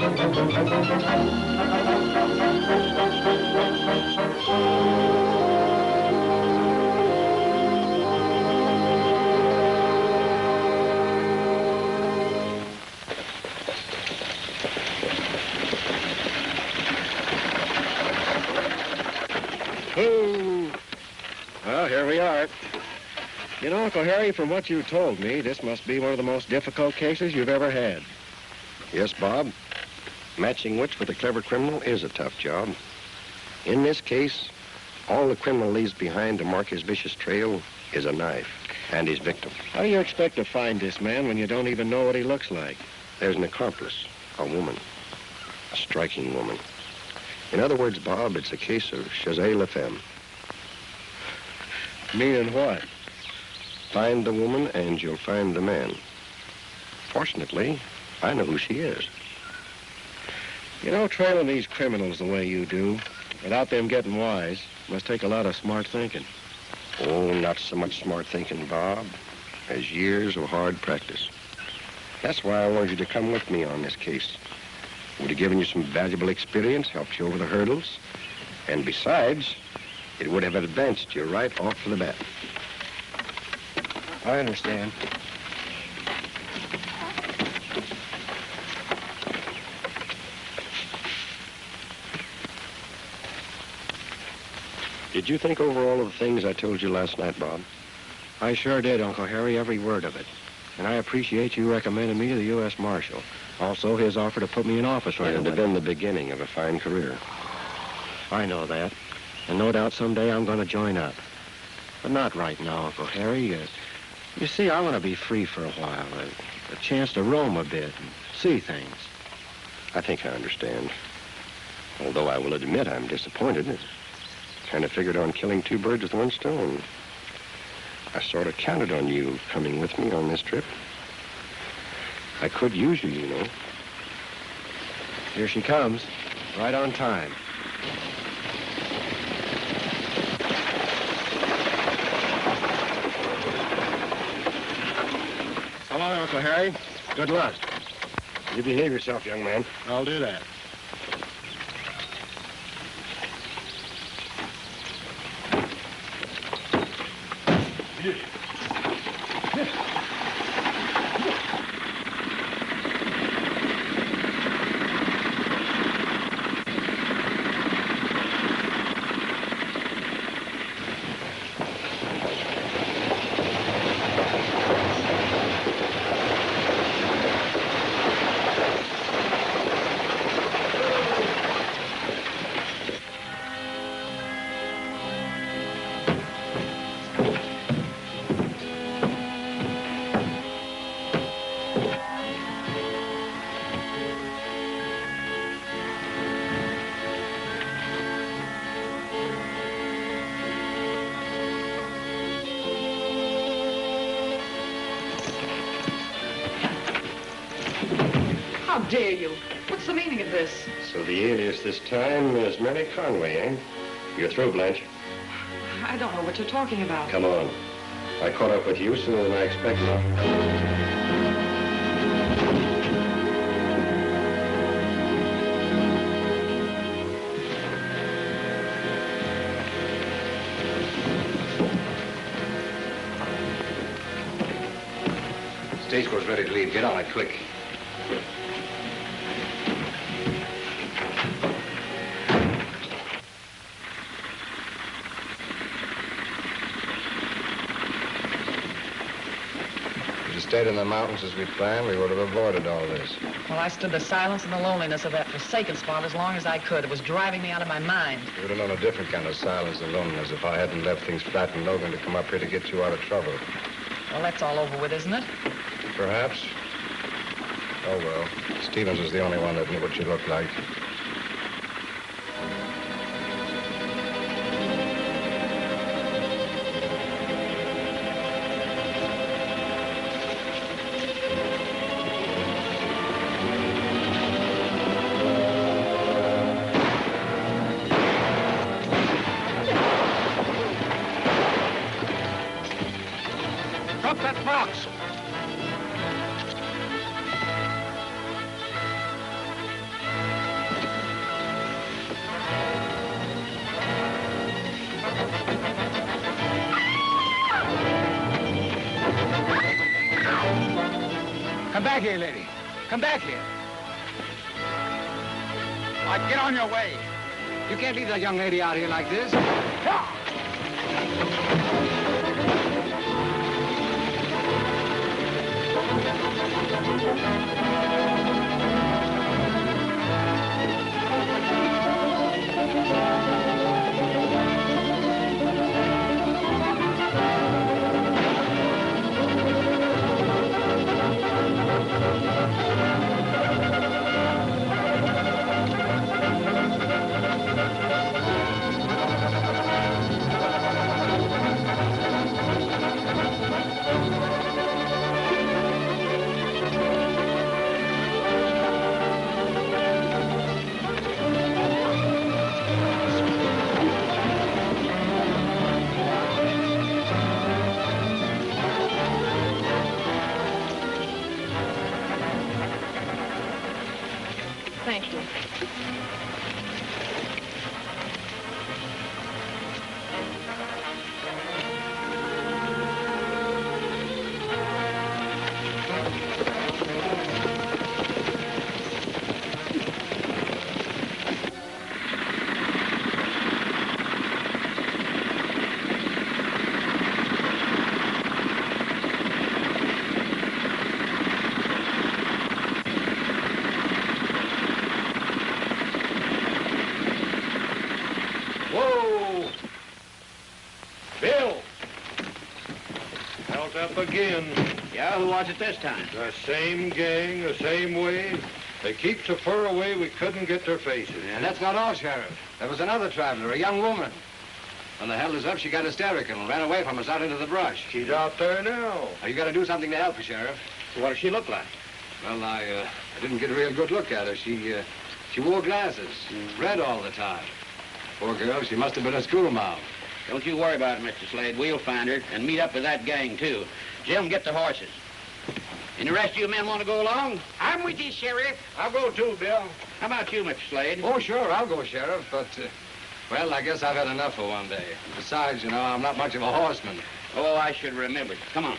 Well, here we are. You know, Uncle Harry, from what you told me, this must be one of the most difficult cases you've ever had. Yes, Bob. Matching wits with a clever criminal is a tough job. In this case, all the criminal leaves behind to mark his vicious trail is a knife and his victim. How do you expect to find this man when you don't even know what he looks like? There's an accomplice, a woman, a striking woman. In other words, Bob, it's a case of chasse la femme. Meaning what? Find the woman and you'll find the man. Fortunately, I know who she is. You know, trailing these criminals the way you do, without them getting wise, must take a lot of smart thinking. Oh, not so much smart thinking, Bob, as years of hard practice. That's why I wanted you to come with me on this case. It would have given you some valuable experience, helped you over the hurdles, and besides, it would have advanced you right off the bat. I understand. Did you think over all of the things I told you last night, Bob? I sure did, Uncle Harry, every word of it. And I appreciate you recommending me to the U.S. Marshal. Also, his offer to put me in office right away. It would have been the beginning of a fine career. I know that. And no doubt someday I'm going to join up. But not right now, Uncle Harry. You see, I want to be free for a while. A chance to roam a bit and see things. I think I understand. Although I will admit I'm disappointed. Kind of figured on killing two birds with one stone. I sort of counted on you coming with me on this trip. I could use you, you know. Here she comes, right on time. So long, Uncle Harry. Good luck. You behave yourself, young man. I'll do that. How dare you? What's the meaning of this? So the alias this time is Mary Conway, eh? You're through, Blanche. I don't know what you're talking about. Come on. I caught up with you sooner than I expected. Stagecoach's ready to leave. Get on it, quick. If you stayed in the mountains as we planned, we would have avoided all this. Well, I stood the silence and the loneliness of that forsaken spot as long as I could. It was driving me out of my mind. You would have known a different kind of silence and loneliness if I hadn't left things flat and Logan to come up here to get you out of trouble. Well, that's all over with, isn't it? Perhaps. Oh, well. Stevens was the only one that knew what you looked like. Drop that box! back here, lady. Come back here. All right, get on your way. You can't leave that young lady out here like this. Thank you. Again. Yeah, who was it this time? The same gang, the same way. They keep so far away we couldn't get their faces. And that's not all, Sheriff. There was another traveler, a young woman. When they held us up, she got hysterical and ran away from us out into the brush. She's out there now. Now, you got to do something to help her, Sheriff. What does she look like? Well, I didn't get a real good look at her. She wore glasses, read all the time. Poor girl, she must have been a schoolma'am. Don't you worry about it, Mr. Slade. We'll find her and meet up with that gang, too. Jim, get the horses. And the rest of you men want to go along? I'm with you, Sheriff. I'll go too, Bill. How about you, Mr. Slade? Oh, sure, I'll go, Sheriff, but, well, I guess I've had enough for one day. Besides, you know, I'm not much of a horseman. Oh, I should remember. Come on.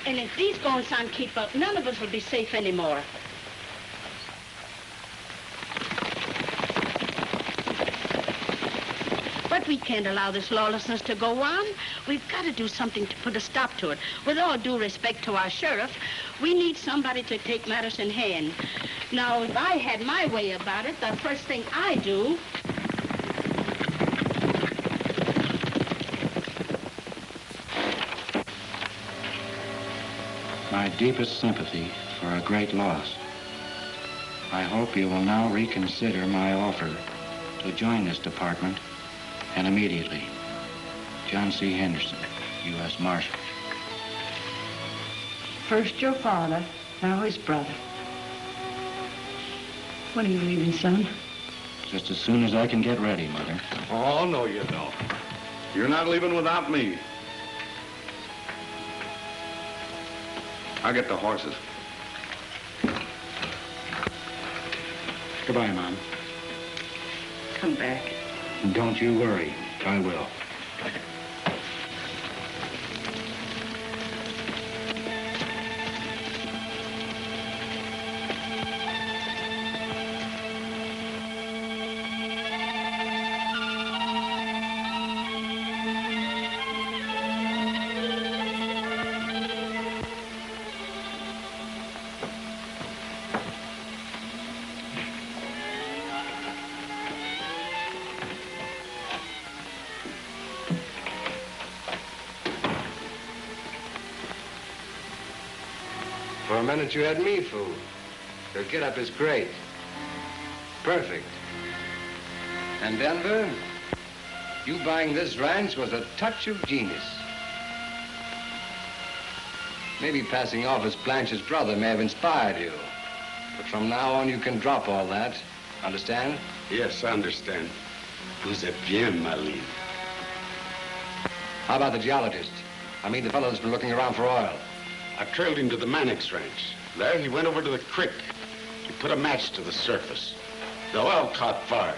And if these goings on keep up, none of us will be safe anymore. But we can't allow this lawlessness to go on. We've got to do something to put a stop to it. With all due respect to our sheriff, we need somebody to take matters in hand. Now, if I had my way about it, the first thing I do... My deepest sympathy for a great loss. I hope you will now reconsider my offer to join this department, and immediately. John C. Henderson, U.S. Marshal. First your father, now his brother. When are you leaving, son? Just as soon as I can get ready, Mother. Oh, no, you don't. You're not leaving without me. I'll get the horses. Goodbye, Mom. Come back. Don't you worry. I will. For a minute, you had me fooled. Your get-up is great. Perfect. And Denver, you buying this ranch was a touch of genius. Maybe passing off as Blanche's brother may have inspired you. But from now on, you can drop all that. Understand? Yes, I understand. Vous êtes bien, ma ligne. How about the geologist? I mean the fellow that's been looking around for oil. I trailed him to the Mannix ranch. There, he went over to the creek. He put a match to the surface. The oil caught fire.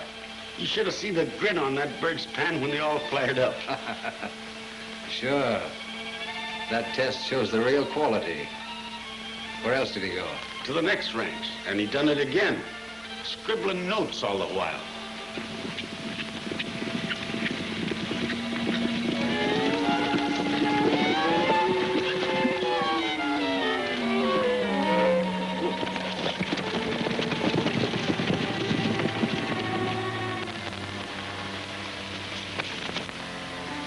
You should have seen the grin on that bird's pan when they all flared up. Sure. That test shows the real quality. Where else did he go? To the next ranch, and he done it again. Scribbling notes all the while.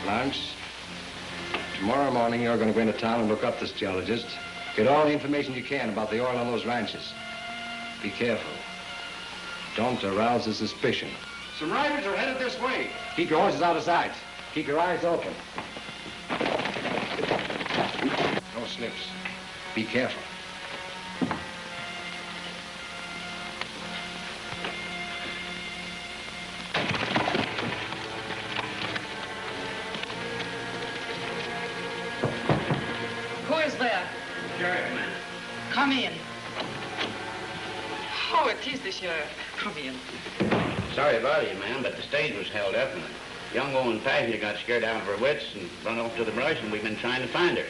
Blanche, tomorrow morning you're going to go into town and look up this geologist. Get all the information you can about the oil on those ranches. Be careful. Don't arouse his suspicion. Some riders are headed this way. Keep your horses out of sight. Keep your eyes open. No slips. Be careful. Who is there? Sheriff, man. Come in. Oh, it is the sheriff. Come in. Sorry about you, ma'am, but the stage was held up, and a young woman passenger got scared out of her wits and run off to the brush, and we've been trying to find her.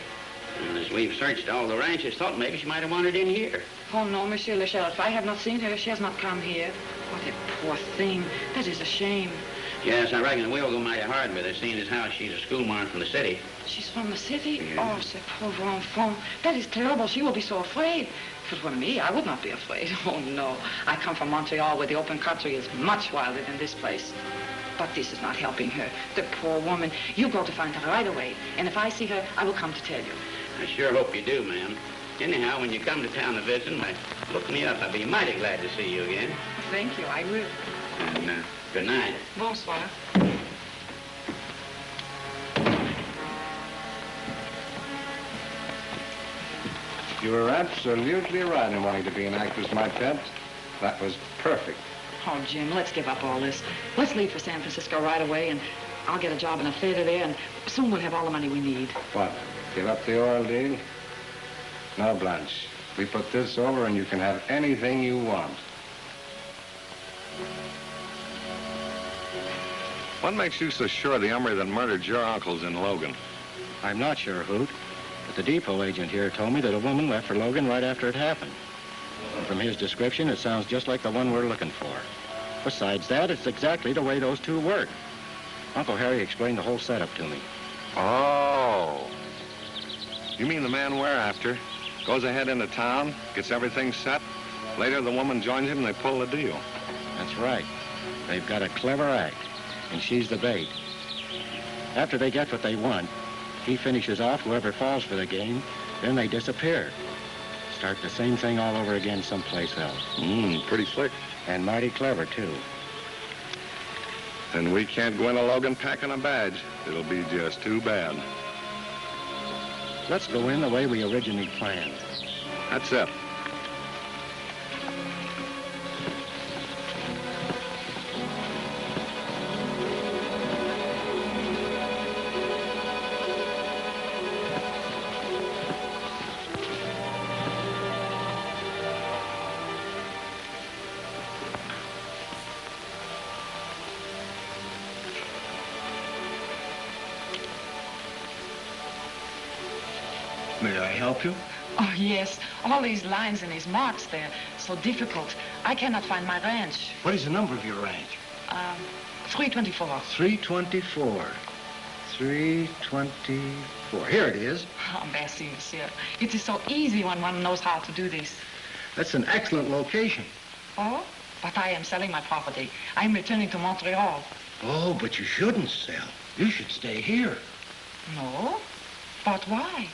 And as we've searched all the ranches, thought maybe she might have wandered in here. Oh, no, Monsieur le Sheriff. I have not seen her. She has not come here. What a poor thing. That is a shame. Yes, I reckon we'll go mighty hard with her, seeing as how she's a schoolmarm from the city. She's from the city? Yeah. Oh, ce pauvre enfant. That is terrible. She will be so afraid. If it were me, I would not be afraid. Oh, no. I come from Montreal, where the open country is much wilder than this place. But this is not helping her. The poor woman. You go to find her right away. And if I see her, I will come to tell you. I sure hope you do, ma'am. Anyhow, when you come to town to visit, look me up. I'll be mighty glad to see you again. Thank you. I will. And good night. Bonsoir. You were absolutely right in wanting to be an actress, my pet. That was perfect. Oh, Jim, let's give up all this. Let's leave for San Francisco right away, and I'll get a job in a theater there, and soon we'll have all the money we need. What? Give up the oil deal? No, Blanche. We put this over and you can have anything you want. What makes you so sure the hombre that murdered your uncle's in Logan? I'm not sure, Hoot, but the depot agent here told me that a woman left for Logan right after it happened. And from his description, it sounds just like the one we're looking for. Besides that, it's exactly the way those two work. Uncle Harry explained the whole setup to me. Oh. You mean the man we're after goes ahead into town, gets everything set, later the woman joins him and they pull the deal. That's right. They've got a clever act, and she's the bait. After they get what they want, he finishes off whoever falls for the game, then they disappear. Start the same thing all over again someplace else. Pretty slick. And mighty clever, too. And we can't go into Logan packing a badge. It'll be just too bad. Let's go in the way we originally planned. That's it. May I help you? Oh, yes. All these lines and these marks, they're so difficult. I cannot find my ranch. What is the number of your ranch? 324. 324. 324. Here it is. Oh, merci, monsieur. It is so easy when one knows how to do this. That's an excellent location. Oh, but I am selling my property. I'm returning to Montreal. Oh, but you shouldn't sell. You should stay here. No? But why?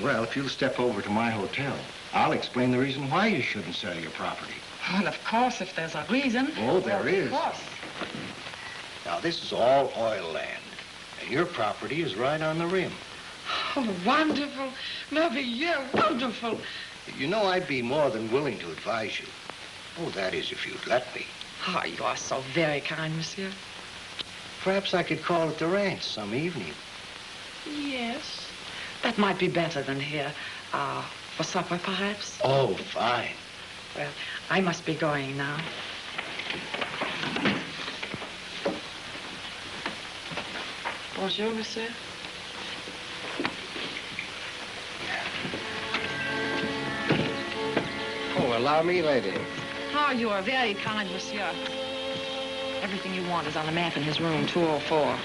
Well, if you'll step over to my hotel, I'll explain the reason why you shouldn't sell your property. Well, of course, if there's a reason. Oh, there is. Of course. Now, this is all oil land, and your property is right on the rim. Oh, wonderful. Merveilleux, wonderful. You know, I'd be more than willing to advise you. Oh, that is, if you'd let me. Oh, you are so very kind, monsieur. Perhaps I could call at the ranch some evening. Yes. That might be better than here. For supper, perhaps? Oh, fine. Well, I must be going now. Bonjour, monsieur. allow me, lady. Oh, you are very kind, monsieur. Everything you want is on the map in his room, 204.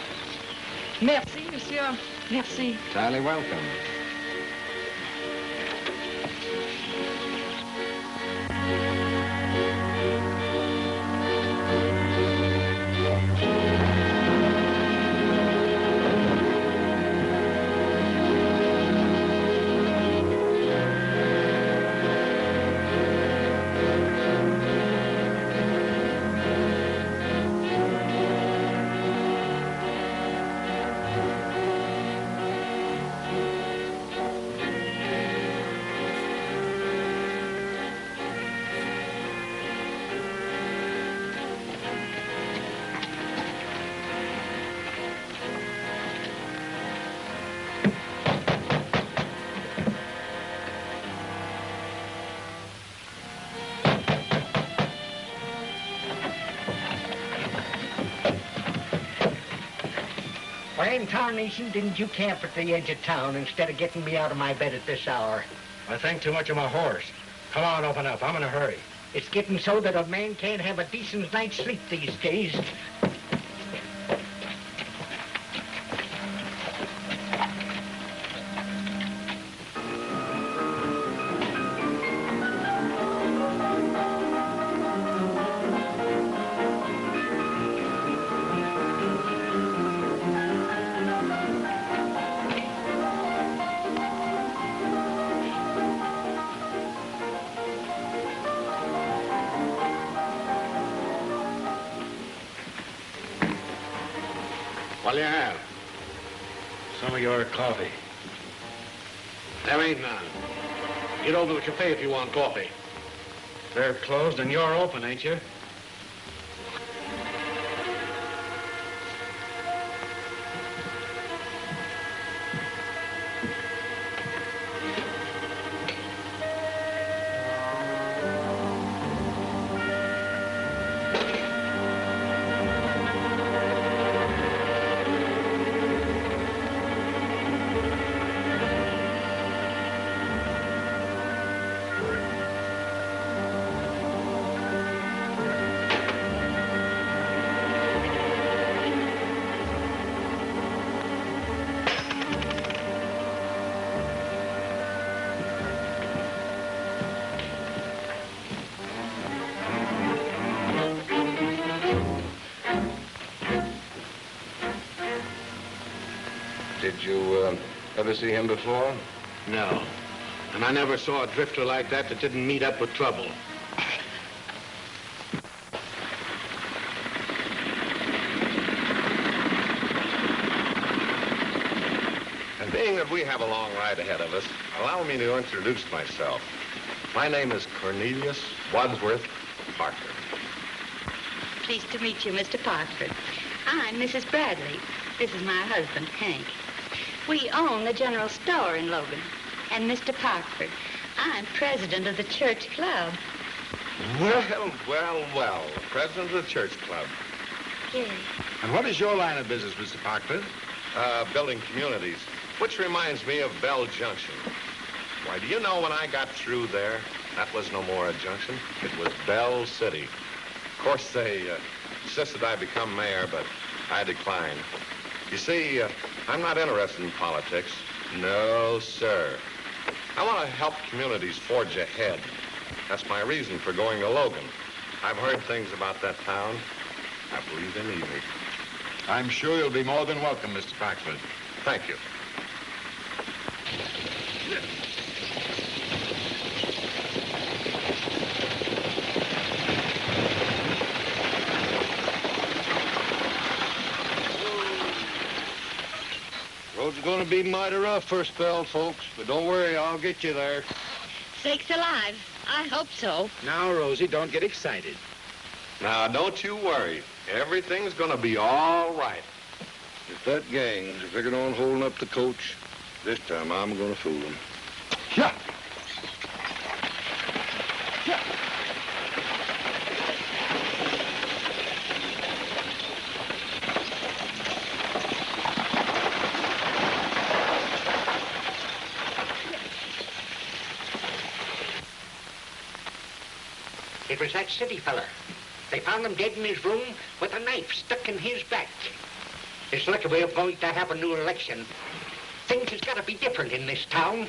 Merci, monsieur. Merci. Entirely welcome. Why in tarnation didn't you camp at the edge of town instead of getting me out of my bed at this hour? I think too much of my horse. Come on, open up. I'm in a hurry. It's getting so that a man can't have a decent night's sleep these days. What'll you have? Some of your coffee. There ain't none. Get over to the cafe if you want coffee. They're closed and you're open, ain't you? Did you ever see him before? No. And I never saw a drifter like that didn't meet up with trouble. And being that we have a long ride ahead of us, allow me to introduce myself. My name is Cornelius Wadsworth Parkford. Pleased to meet you, Mr. Parkford. I'm Mrs. Bradley. This is my husband, Hank. We own the general store in Logan. And Mr. Parkford, I'm president of the church club. Well, president of the church club. Yes. And what is your line of business, Mr. Parkford? Building communities, which reminds me of Bell Junction. Why, do you know when I got through there, that was no more a junction. It was Bell City. Of course, they insisted I become mayor, but I declined. You see, I'm not interested in politics. No, sir. I want to help communities forge ahead. That's my reason for going to Logan. I've heard things about that town. I believe they need me. I'm sure you'll be more than welcome, Mr. Parkford. Thank you. Road's gonna be mighty rough for a spell, folks, but don't worry, I'll get you there. Sakes alive. I hope so. Now, Rosie, don't get excited. Now, don't you worry. Everything's gonna be all right. If that gang's figured on holding up the coach, this time I'm gonna fool them. Yeah. was that city fella. They found him dead in his room with a knife stuck in his back. It's lucky we're going to have a new election. Things has got to be different in this town.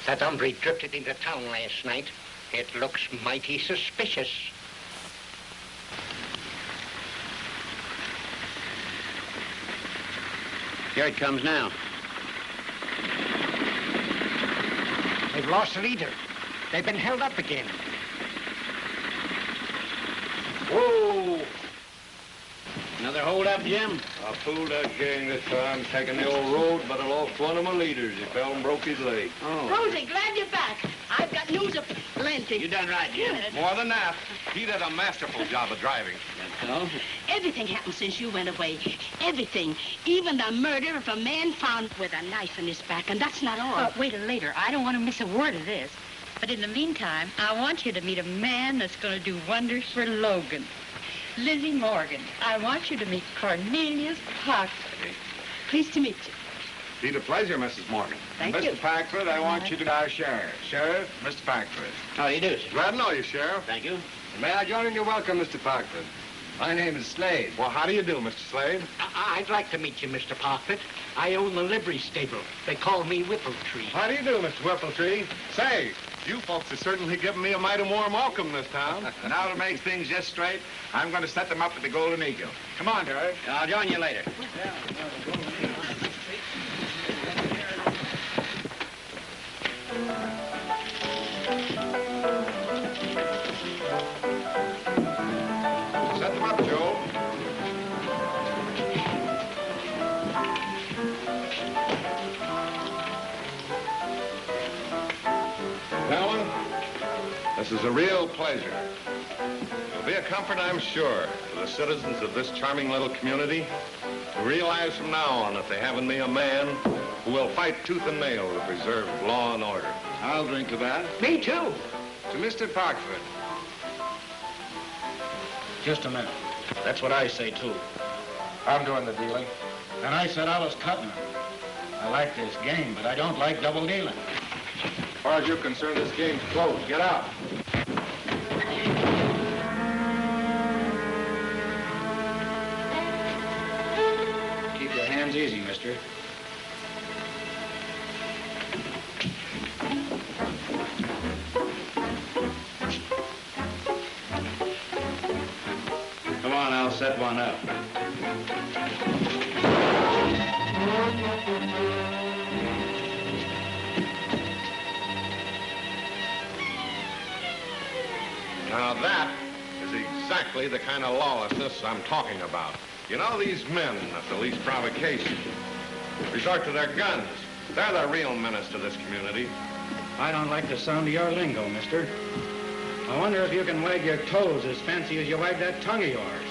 That hombre drifted into town last night. It looks mighty suspicious. Here it comes now. They've lost the leader. They've been held up again. Whoa! Another hold-up, Jim? I fooled that gang this time, taking the old road, but I lost one of my leaders. He fell and broke his leg. Oh. Rosie, glad you're back. I've got news of plenty. You done right, Jim. More than that, he did a masterful job of driving. That's so? Everything happened since you went away. Everything. Even the murder of a man found with a knife in his back. And that's not all. Wait till later. I don't want to miss a word of this. But in the meantime, I want you to meet a man that's going to do wonders for Logan. Lizzie Morgan. I want you to meet Cornelius Parkford. Pleased to meet you. Be a pleasure, Mrs. Morgan. Thank Mr. you. Parkford, I want you to our sheriff. Sheriff, Mr. Parkford. How do you do, sir? Glad to know you, Sheriff. Thank you. May I join in your welcome, Mr. Parkford? My name is Slade. Well, how do you do, Mr. Slade? I'd like to meet you, Mr. Parkford. I own the livery stable. They call me Whippletree. How do you do, Mr. Whippletree? Say, you folks have certainly given me a mighty warm welcome this town. Now to make things just straight, I'm going to set them up at the Golden Eagle. Come on, George. I'll join you later. Set them up, Joe. Gentlemen, this is a real pleasure. It'll be a comfort, I'm sure, to the citizens of this charming little community to realize from now on that they have in me a man who will fight tooth and nail to preserve law and order. I'll drink to that. Me too. To Mr. Parkford. Just a minute. That's what I say, too. I'm doing the dealing. And I said I was cutting them. I like this game, but I don't like double dealing. As far as you're concerned, this game's closed. Get out. Keep your hands easy, mister. Come on, I'll set one up. Now that is exactly the kind of lawlessness I'm talking about. You know, these men, at the least provocation, resort to their guns. They're the real menace to this community. I don't like the sound of your lingo, mister. I wonder if you can wag your toes as fancy as you wag that tongue of yours.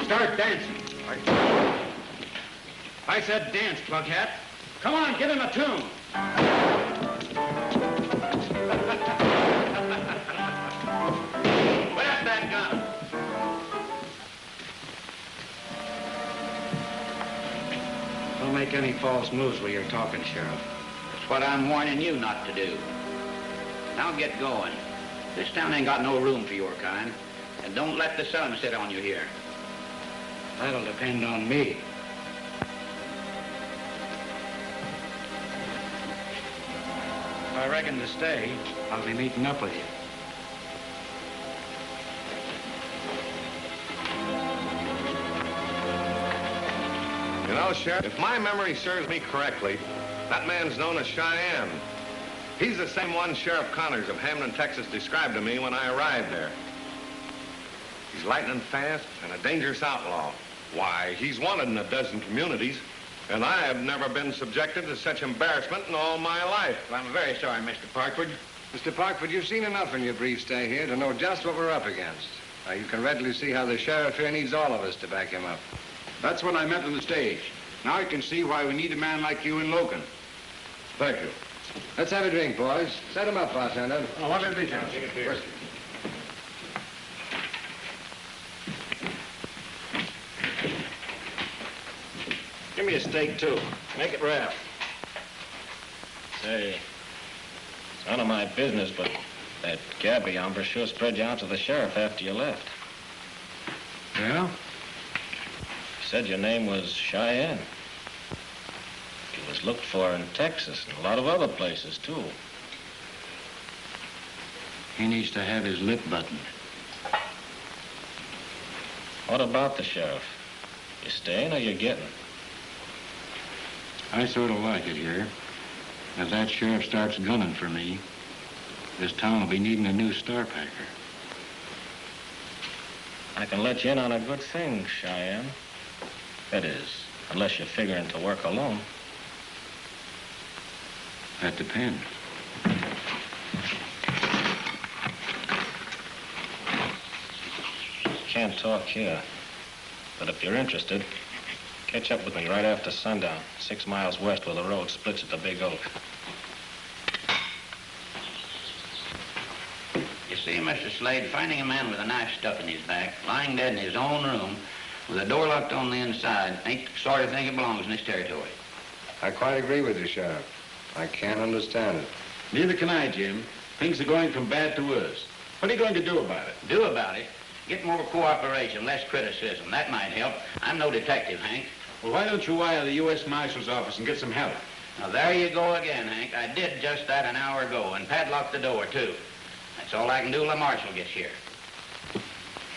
Start dancing. I said dance, plughat. Come on, get in a tune. Where's that gun? Don't make any false moves while you're talking, Sheriff. That's what I'm warning you not to do. Now get going. This town ain't got no room for your kind. And don't let the sun sit on you here. That'll depend on me. If I reckon to stay, I'll be meeting up with you. You know, Sheriff, if my memory serves me correctly, that man's known as Cheyenne. He's the same one Sheriff Connors of Hamlin, Texas described to me when I arrived there. He's lightning fast and a dangerous outlaw. Why, he's wanted in a dozen communities, and I have never been subjected to such embarrassment in all my life. Well, I'm very sorry, Mr. Parkford. Mr. Parkford, you've seen enough in your brief stay here to know just what we're up against. Now, you can readily see how the sheriff here needs all of us to back him up. That's what I meant on the stage. Now I can see why we need a man like you in Logan. Thank you. Let's have a drink, boys. Set him up, bartender. Oh, what will be, Jim? Give me a steak, too. Make it rare. Say, it's None of my business, but that Gabby hombre sure spread you out to the sheriff after you left. Yeah? He said your name was Cheyenne. You was looked for in Texas and a lot of other places, too. He needs to have his lip buttoned. What about the sheriff? You staying or you getting? I sort of like it here. If that sheriff starts gunning for me, this town will be needing a new star packer. I can let you in on a good thing, Cheyenne. That is, unless you're figuring to work alone. That depends. Can't talk here. But if you're interested, catch up with me right after sundown, 6 miles west where the road splits at the Big Oak. You see, Mr. Slade, finding a man with a knife stuck in his back, lying dead in his own room, with the door locked on the inside, ain't the sort of thing that belongs in this territory. I quite agree with you, Sheriff. I can't understand it. Neither can I, Jim. Things are going from bad to worse. What are you going to do about it? Do about it? Get more cooperation, less criticism. That might help. I'm no detective, Hank. Well, why don't you wire the U.S. Marshal's office and get some help? Now, there you go again, Hank. I did just that an hour ago and padlocked the door, too. That's all I can do till the marshal gets here.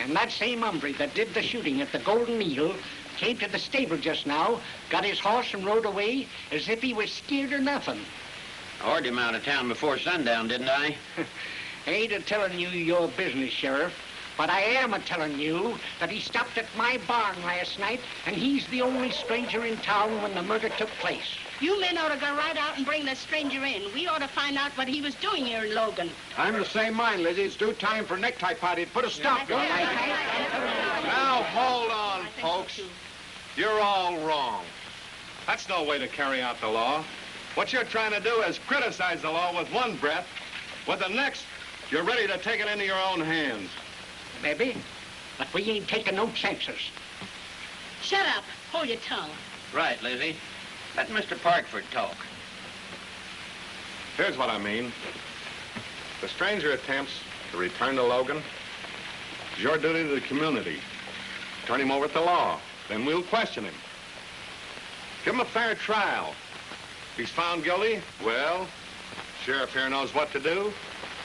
And that same hombre that did the shooting at the Golden Eagle came to the stable just now, got his horse and rode away as if he was scared or nothing. I ordered him out of town before sundown, didn't I? I ain't a-telling you your business, Sheriff, but I am a-telling you that he stopped at my barn last night, and he's the only stranger in town when the murder took place. You men ought to go right out and bring the stranger in. We ought to find out what he was doing here in Logan. I'm the same mind, Lizzie. It's due time for necktie party to put a stop to it. Now, hold on, folks. You're all wrong. That's no way to carry out the law. What you're trying to do is criticize the law with one breath. With the next, you're ready to take it into your own hands. Maybe, but we ain't taking no chances. Shut up. Hold your tongue. Right, Lizzie. Let Mr. Parkford talk. Here's what I mean. The stranger attempts to return to Logan. It's your duty to the community. Turn him over to the law. Then we'll question him. Give him a fair trial. If he's found guilty, well, sheriff here knows what to do.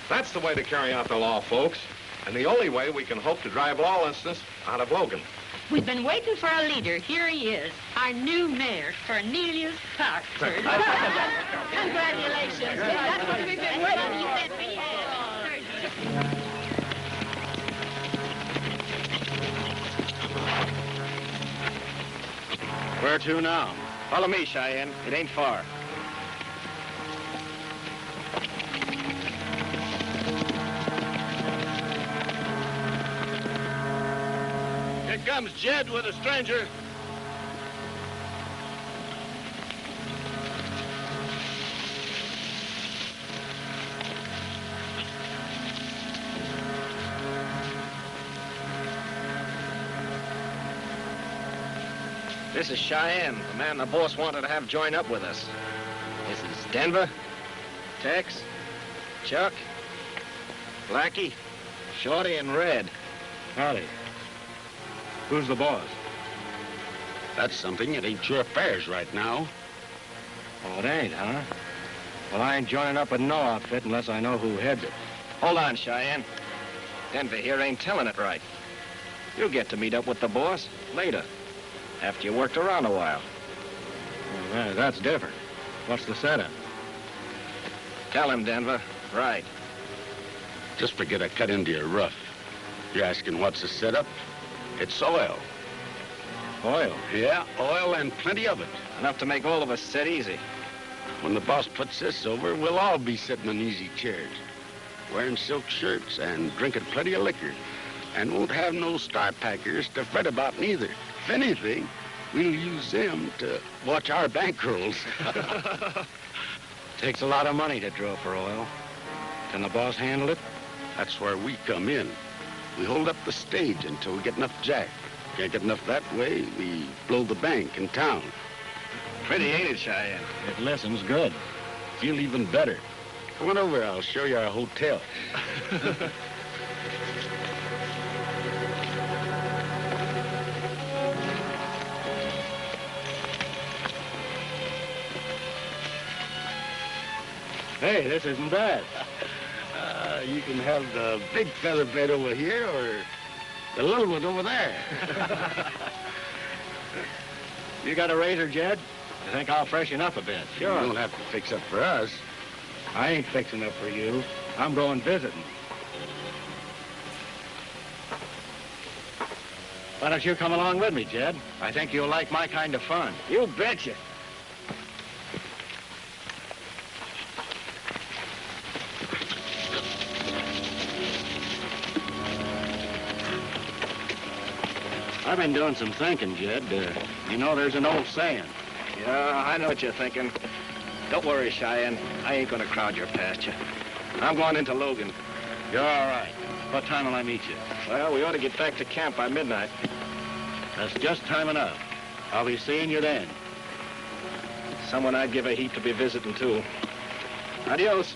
That's the way to carry out the law, folks. And the only way we can hope to drive lawlessness out of Logan. We've been waiting for a leader. Here he is, our new mayor, Cornelius Parkford. Congratulations. That's what we've been waiting for. Where to now? Follow me, Cheyenne. It ain't far. Here comes Jed with a stranger. This is Cheyenne, the man the boss wanted to have join up with us. This is Denver, Tex, Chuck, Blackie, Shorty, and Red. Howdy. Who's the boss? That's something. It ain't your affairs right now. Oh, it ain't, huh? Well, I ain't joining up with no outfit unless I know who heads it. Hold on, Cheyenne. Denver here ain't telling it right. You'll get to meet up with the boss later, after you worked around a while. Well, that's different. What's the setup? Tell him, Denver. Right. Just forget I cut into your rough. You're asking what's the setup? It's oil. Oil? Yeah, oil and plenty of it. Enough to make all of us sit easy. When the boss puts this over, we'll all be sitting in easy chairs, wearing silk shirts and drinking plenty of liquor, and won't have no star packers to fret about neither. If anything, we'll use them to watch our bankrolls. Takes a lot of money to draw for oil. Can the boss handle it? That's where we come in. We hold up the stage until we get enough jack. Can't get enough that way, we blow the bank in town. Pretty, ain't it, Cheyenne? It lessens good. Feel even better. Come on over. I'll show you our hotel. Hey, this isn't bad. You can have the big feather bed over here or the little one over there. You got a razor, Jed? I think I'll freshen up a bit. You don't have to fix up for us. I ain't fixing up for you. I'm going visiting. Why don't you come along with me, Jed? I think you'll like my kind of fun. You betcha. I've been doing some thinking, Jed. You know, there's an old saying. Yeah, I know what you're thinking. Don't worry, Cheyenne. I ain't gonna crowd your pasture. I'm going into Logan. You're all right. What time will I meet you? Well, we ought to get back to camp by midnight. That's just time enough. I'll be seeing you then. Someone I'd give a heap to be visiting, too. Adios.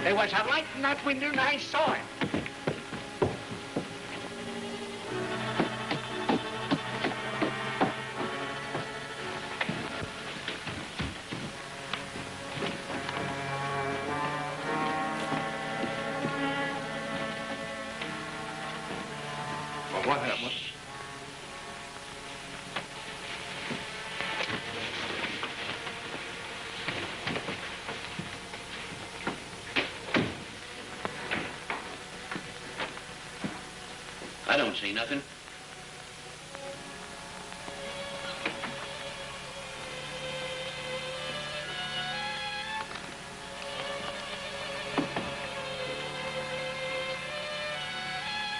There was a light in that window and I saw it. What happened? I don't see nothing.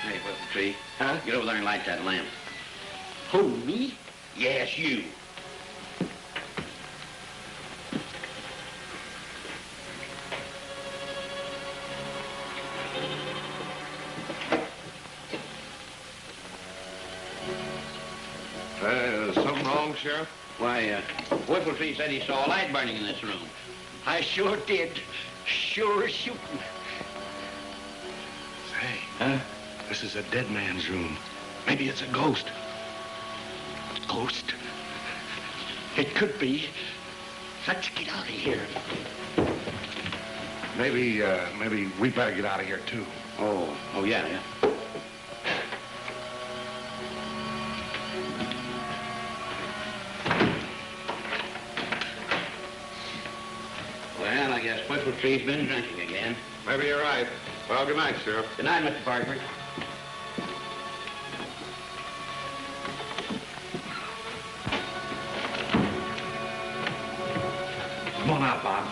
Hey, what's the tree? Huh? Get over there and light that lamp. Who, me? Yes, you. Something wrong, Sheriff? Why, Whiffletree said he saw a light burning in this room. I sure did. Sure as shooting. Say, huh? This is a dead man's room. Maybe it's a ghost. Ghost? It could be. Let's get out of here. Maybe we better get out of here, too. Oh, yeah. Well, I guess Whippletree's been drinking again. Maybe you're right. Well, good night, Sheriff. Good night, Mr. Parkford. Come on out, Bob.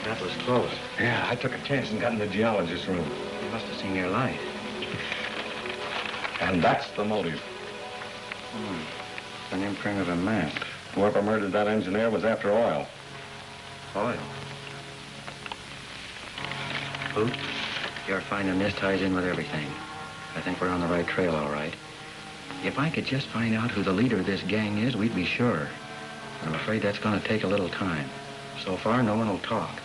That was close. Yeah, I took a chance and got in the geologist's room. You must have seen your light. And that's the motive. It's an imprint of a map. Whoever murdered that engineer was after oil. Oil. Hoot, your finding this ties in with everything. I think we're on the right trail, all right. If I could just find out who the leader of this gang is, we'd be sure. I'm afraid that's going to take a little time. So far, no one will talk.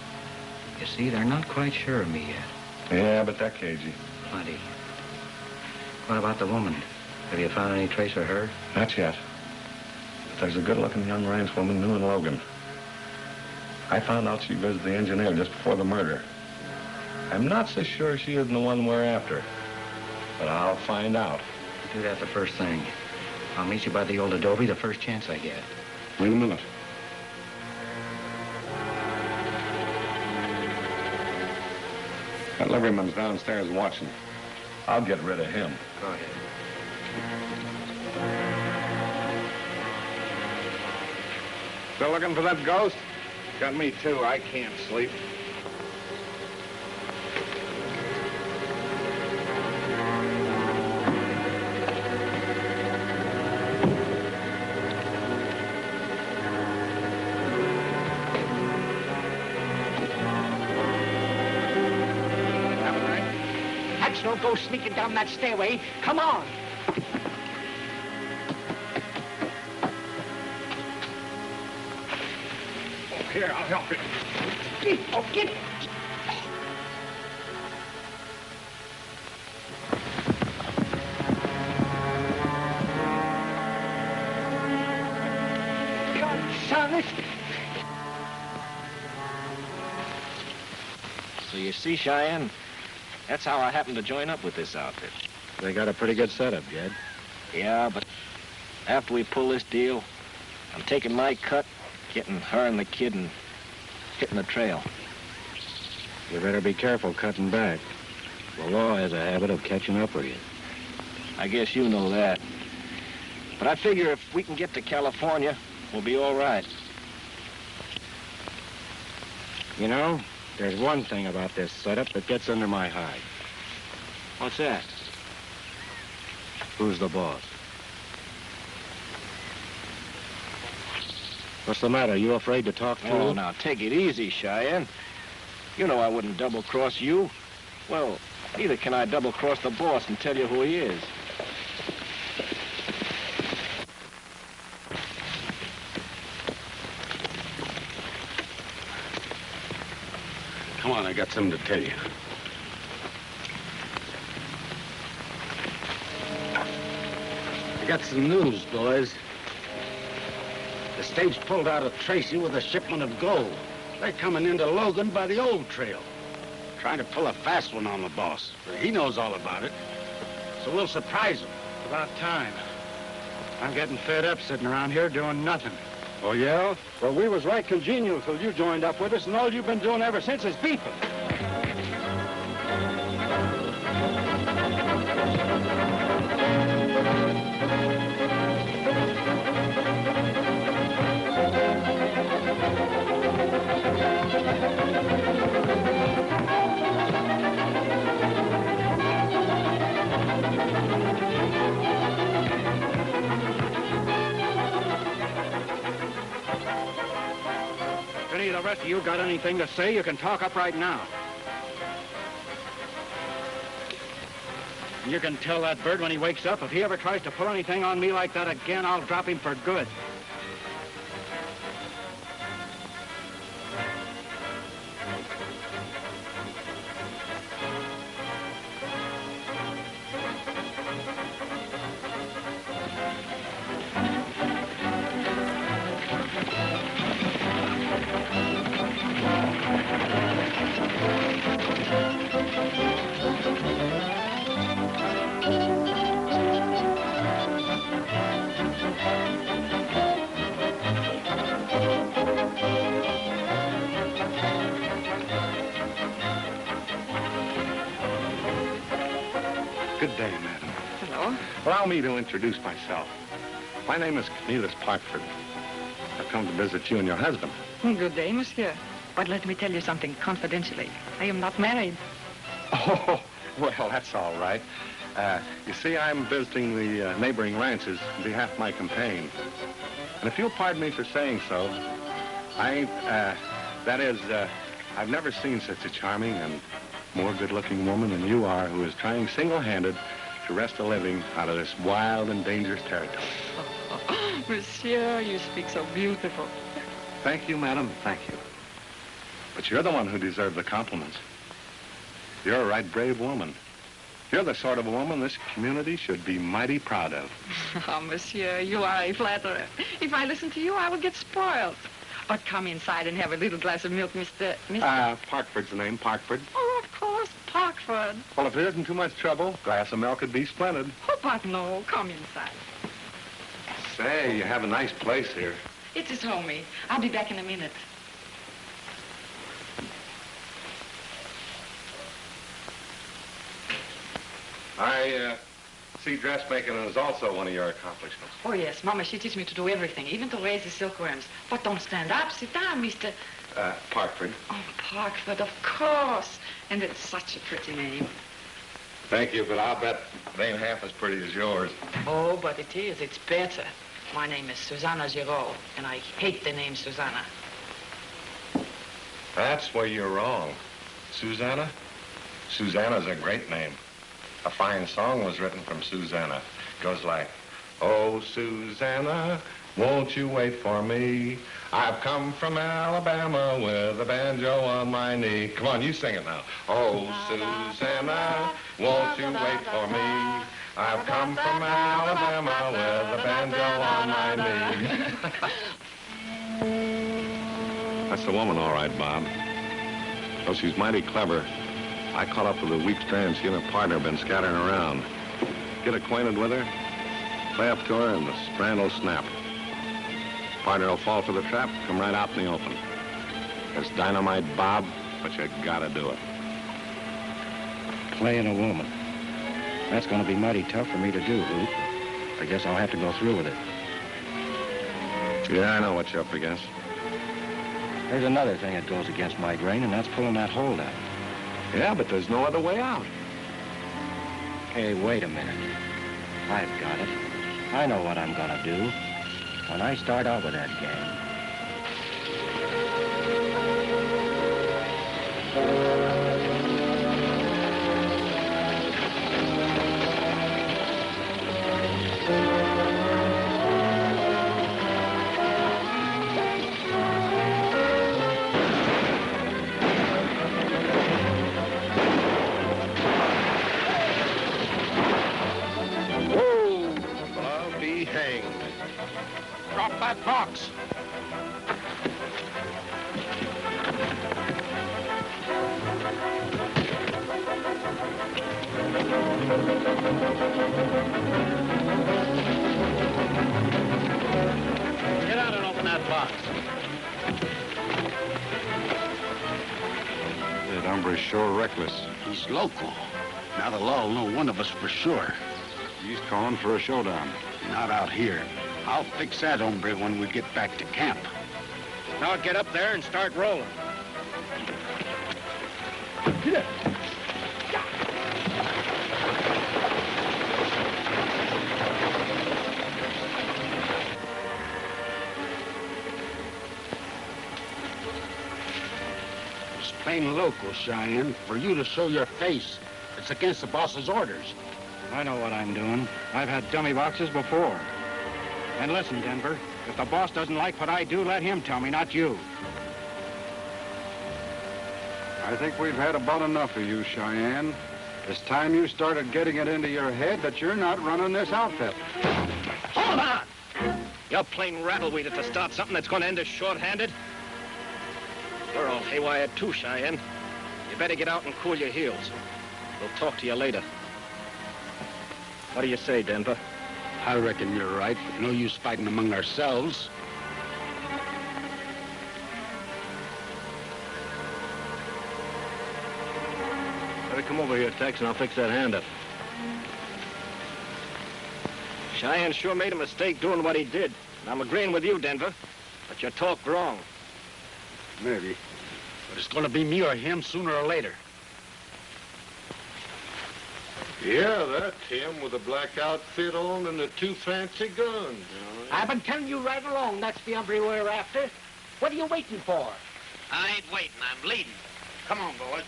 You see, they're not quite sure of me yet. Yeah, but they're cagey. Plenty. What about the woman? Have you found any trace of her? Not yet. But there's a good-looking young ranchwoman new in Logan. I found out she visited the engineer just before the murder. I'm not so sure she isn't the one we're after. But I'll find out. Do that the first thing. I'll meet you by the old adobe the first chance I get. Wait a minute. That liveryman's downstairs watching. I'll get rid of him. Go ahead. Still looking for that ghost? Got me too. I can't sleep. Don't go sneaking down that stairway. Come on. Oh, here, I'll help you. Oh, get... God, son, So you see, Cheyenne, that's how I happened to join up with this outfit. They got a pretty good setup, Jed. Yeah, but after we pull this deal, I'm taking my cut, getting her and the kid and hitting the trail. You better be careful cutting back. The law has a habit of catching up with you. I guess you know that. But I figure if we can get to California, we'll be all right. You know, there's one thing about this setup that gets under my hide. What's that? Who's the boss? What's the matter? You afraid to talk to Oh, him? now, take it easy, Cheyenne. You know I wouldn't double-cross you. Well, neither can I double-cross the boss and tell you who he is. Come on, I got something to tell you. I got some news, boys. The stage pulled out of Tracy with a shipment of gold. They're coming into Logan by the old trail. Trying to pull a fast one on the boss. He knows all about it. So we'll surprise him. About time. I'm getting fed up sitting around here doing nothing. Oh, yeah? Well, we was right congenial till you joined up with us, and all you've been doing ever since is beefing. If any of the rest of you got anything to say, you can talk up right now. And you can tell that bird when he wakes up, if he ever tries to pull anything on me like that again, I'll drop him for good. Allow me to introduce myself. My name is Cornelius Parkford. I've come to visit you and your husband. Good day, monsieur. But let me tell you something confidentially. I am not married. Oh, well, that's all right. You see, I'm visiting the neighboring ranches on behalf of my campaign. And if you'll pardon me for saying so, I've never seen such a charming and more good-looking woman than you are, who is trying single-handed to wrest a living out of this wild and dangerous territory. Monsieur, you speak so beautiful. Thank you, madam, thank you. But you're the one who deserves the compliments. You're a right brave woman. You're the sort of a woman this community should be mighty proud of. Oh, monsieur, you are a flatterer. If I listen to you, I will get spoiled. But come inside and have a little glass of milk, Mr. Parkford's the name, Parkford. Oh, of course, Parkford. Well, if it isn't too much trouble, a glass of milk would be splendid. Oh, but no, come inside. Say, you have a nice place here. It is homey. I'll be back in a minute. I see dressmaking is also one of your accomplishments. Oh, yes. Mama, she teaches me to do everything, even to raise the silkworms. But don't stand up. Sit down, Mr. Parkford. Oh, Parkford, of course. And it's such a pretty name. Thank you, but I'll bet it ain't half as pretty as yours. Oh, but it is. It's better. My name is Susanna Giraud, and I hate the name Susanna. That's where you're wrong. Susanna? Susanna's a great name. A fine song was written from Susanna. Goes like, oh, Susanna, won't you wait for me? I've come from Alabama with a banjo on my knee. Come on, you sing it now. Oh, Susanna, won't you wait for me? I've come from Alabama with a banjo on my knee. That's the woman, all right, Bob. Though she's mighty clever. I caught up with the weak strands she and her partner have been scattering around. Get acquainted with her, play up to her, and the strand will snap. Partner will fall for the trap, come right out in the open. It's dynamite, Bob, but you gotta do it. Playing a woman. That's gonna be mighty tough for me to do, Hoot. I guess I'll have to go through with it. Yeah, I know what you're up against. There's another thing that goes against my grain, and that's pulling that hold out. Yeah, but there's no other way out. Hey, wait a minute. I've got it. I know what I'm gonna do when I start out with that gang. Drop that box. Get out and open that box. That hombre's sure reckless. He's local. Now the law will know one of us for sure. He's calling for a showdown. Not out here. I'll fix that hombre when we get back to camp. Now get up there and start rolling. Get up. It's plain local, Cheyenne. For you to show your face, it's against the boss's orders. I know what I'm doing. I've had dummy boxes before. And listen, Denver, if the boss doesn't like what I do, let him tell me, not you. I think we've had about enough of you, Cheyenne. It's time you started getting it into your head that you're not running this outfit. Hold on! You're plain rattleweed to start something that's going to end us short-handed. We're all haywired too, Cheyenne. You better get out and cool your heels. We'll talk to you later. What do you say, Denver? I reckon you're right, but no use fighting among ourselves. Better come over here, Tex, and I'll fix that hand up. Cheyenne sure made a mistake doing what he did. And I'm agreeing with you, Denver. But you talked wrong. Maybe. But it's gonna be me or him sooner or later. Yeah, that's him with the black outfit on and the 2 fancy guns. I've been telling you right along that's the hombre we're after. What are you waiting for? I ain't waiting. I'm leading. Come on, boys.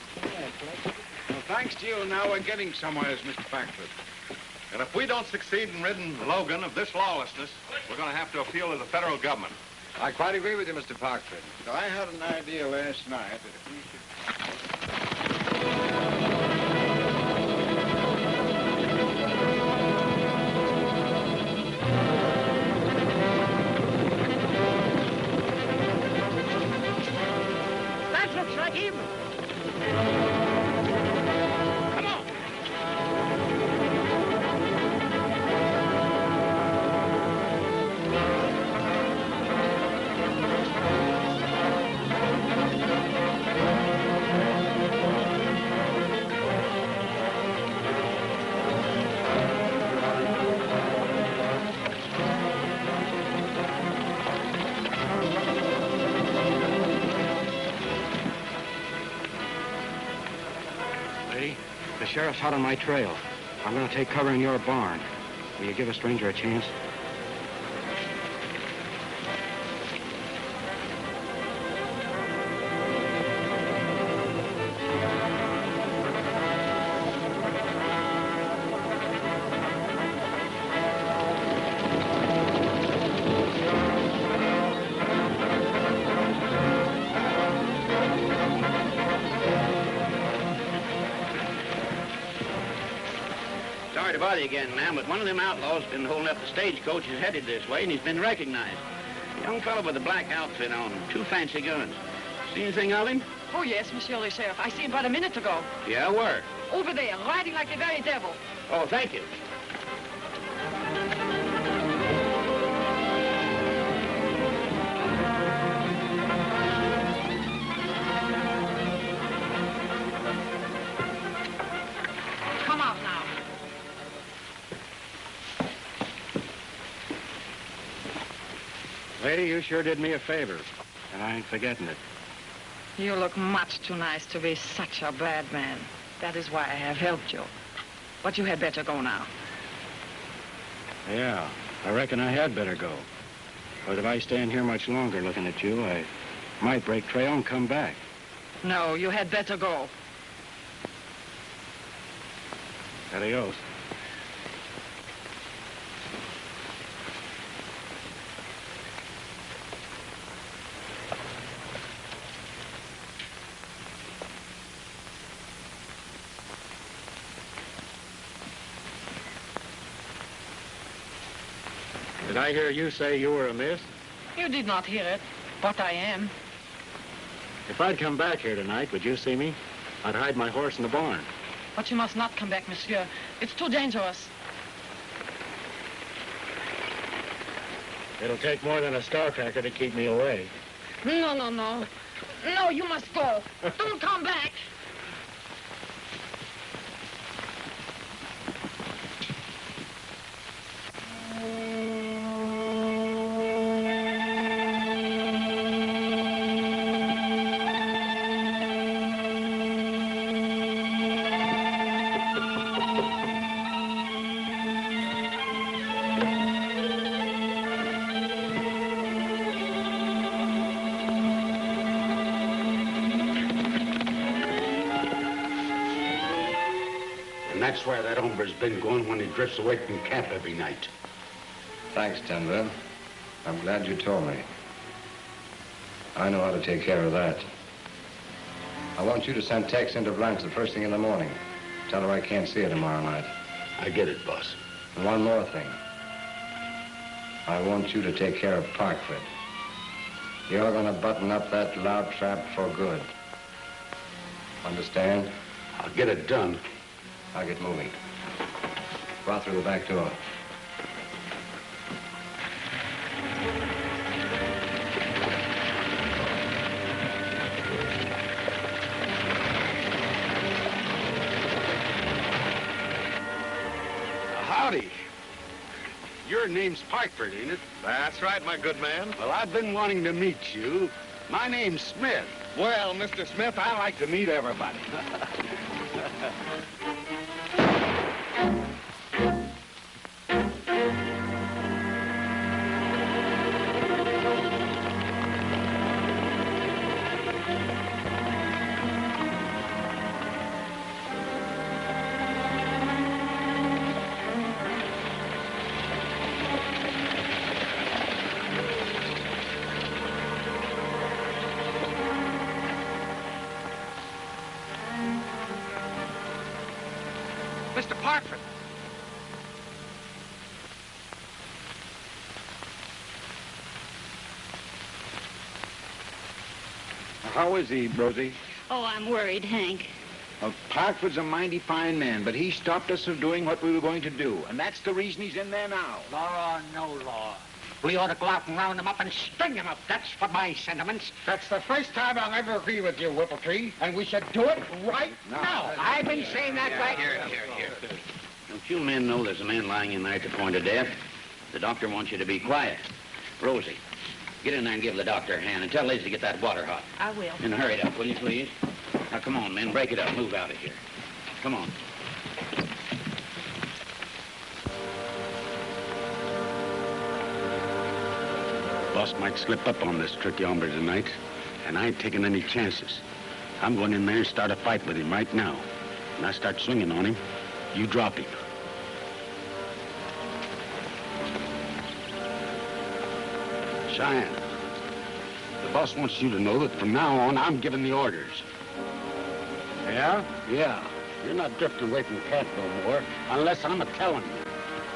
Well, thanks to you, now we're getting somewhere, Mr. Parkford. And if we don't succeed in ridding Logan of this lawlessness, we're going to have to appeal to the federal government. I quite agree with you, Mr. Parkford. I had an idea last night that if we should... That looks like him. Come on. Lady, the sheriff's hot on my trail. I'm going to take cover in your barn. Will you give a stranger a chance? Sorry to bother you again, ma'am, but one of them outlaws been holding up the stagecoach is headed this way, and he's been recognized. A young fellow with a black outfit on, 2 fancy guns. See anything of him? Oh, yes, Monsieur le Sheriff. I seen him about a minute ago. Yeah, where? Over there, riding like the very devil. Oh, thank you. Come out now. Lady, you sure did me a favor, and I ain't forgetting it. You look much too nice to be such a bad man. That is why I have helped you. But you had better go now. Yeah, I reckon I had better go. But if I stand here much longer looking at you, I might break trail and come back. No, you had better go. Adios. Did I hear you say you were a miss? You did not hear it, but I am. If I'd come back here tonight, would you see me? I'd hide my horse in the barn. But you must not come back, monsieur. It's too dangerous. It'll take more than a starcracker to keep me away. No, no, no. No, you must go. Don't come back. And that's where that hombre's been going when he drifts away from camp every night. Thanks, Denver. I'm glad you told me. I know how to take care of that. I want you to send Tex into Blanche the first thing in the morning. Tell her I can't see her tomorrow night. I get it, boss. And one more thing. I want you to take care of Parkford. You're gonna button up that loud trap for good. Understand? I'll get it done. I'll get moving. Go out through the back door. Howdy. Your name's Parkford, ain't it? That's right, my good man. Well, I've been wanting to meet you. My name's Smith. Well, Mr. Smith, I like to meet everybody. Mr. Parkford. How is he, Rosie? Oh, I'm worried, Hank. Well, Parkford's a mighty fine man, but he stopped us from doing what we were going to do, and that's the reason he's in there now. Law or no law, we ought to go out and round him up and string him up. That's for my sentiments. That's the first time I'll ever agree with you, Whippletree, and we should do it right now. I've been saying that right... Here. Don't you men know there's a man lying in there at the point of death? The doctor wants you to be quiet. Rosie, get in there and give the doctor a hand and tell Liz to get that water hot. I will. And hurry it up, will you, please? Now, come on, men, break it up. Move out of here. Come on. Boss might slip up on this tricky hombre tonight, and I ain't taking any chances. I'm going in there and start a fight with him right now. When I start swinging on him, you drop him. Cheyenne, the boss wants you to know that from now on, I'm giving the orders. Yeah? Yeah. You're not drifting away from camp no more, unless I'm a-telling you.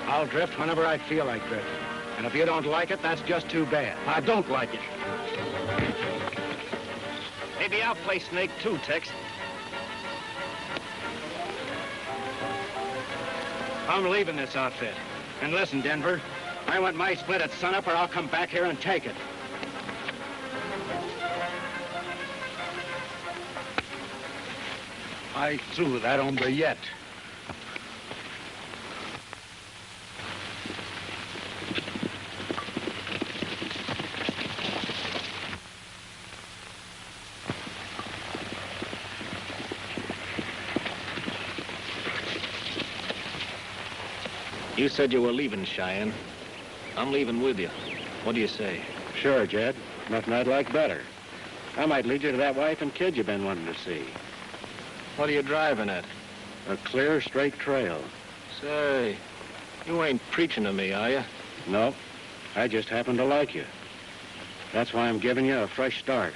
I'll drift whenever I feel like drifting. And if you don't like it, that's just too bad. I don't like it. Maybe I'll play snake too, Tex. I'm leaving this outfit. And listen, Denver, I want my split at sunup or I'll come back here and take it. I threw that hombre yet. You said you were leaving, Cheyenne. I'm leaving with you. What do you say? Sure, Jed. Nothing I'd like better. I might lead you to that wife and kid you've been wanting to see. What are you driving at? A clear, straight trail. Say, you ain't preaching to me, are you? No, I just happen to like you. That's why I'm giving you a fresh start.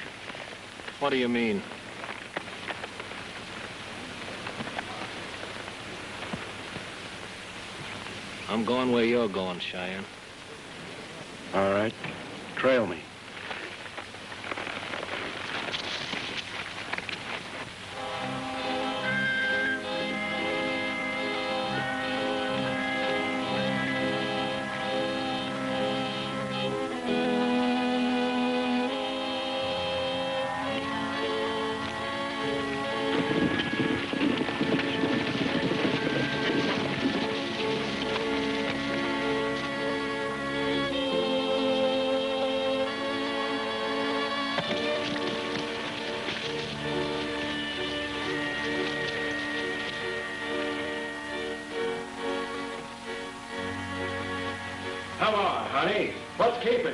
What do you mean? I'm going where you're going, Cheyenne. All right. Trail me. Come on, honey. What's keeping you?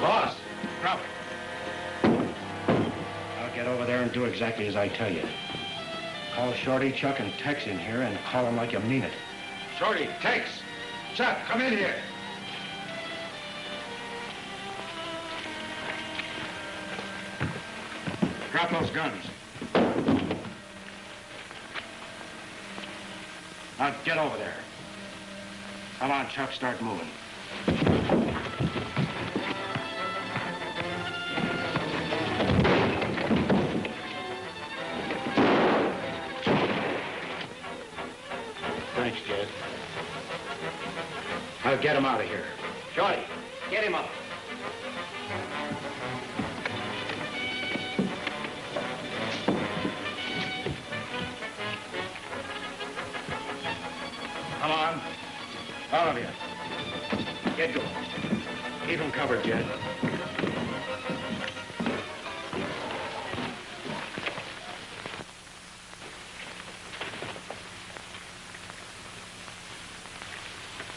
Boss, drop it. I'll get over there and do exactly as I tell you. Call Shorty, Chuck, and Tex in here and call them like you mean it. Shorty, Tex, Chuck, come in here. Drop those guns. Now, get over there. Come on, Chuck, start moving. Thanks, Jed. Now, get him out of here. Shorty, get him up. Come on. All of you. Get going. Keep him covered, Jed.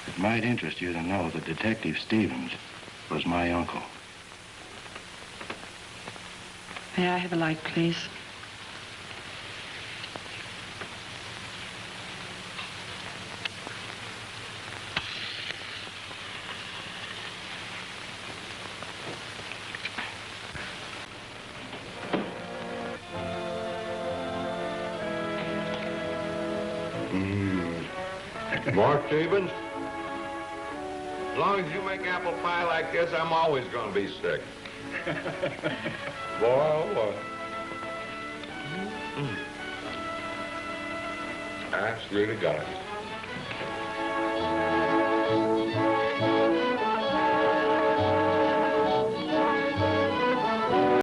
It might interest you to know that Detective Stevens was my uncle. May I have a light, please? Mark Stevens? As long as you make apple pie like this, I'm always going to be sick. Boy, oh boy. I swear to God.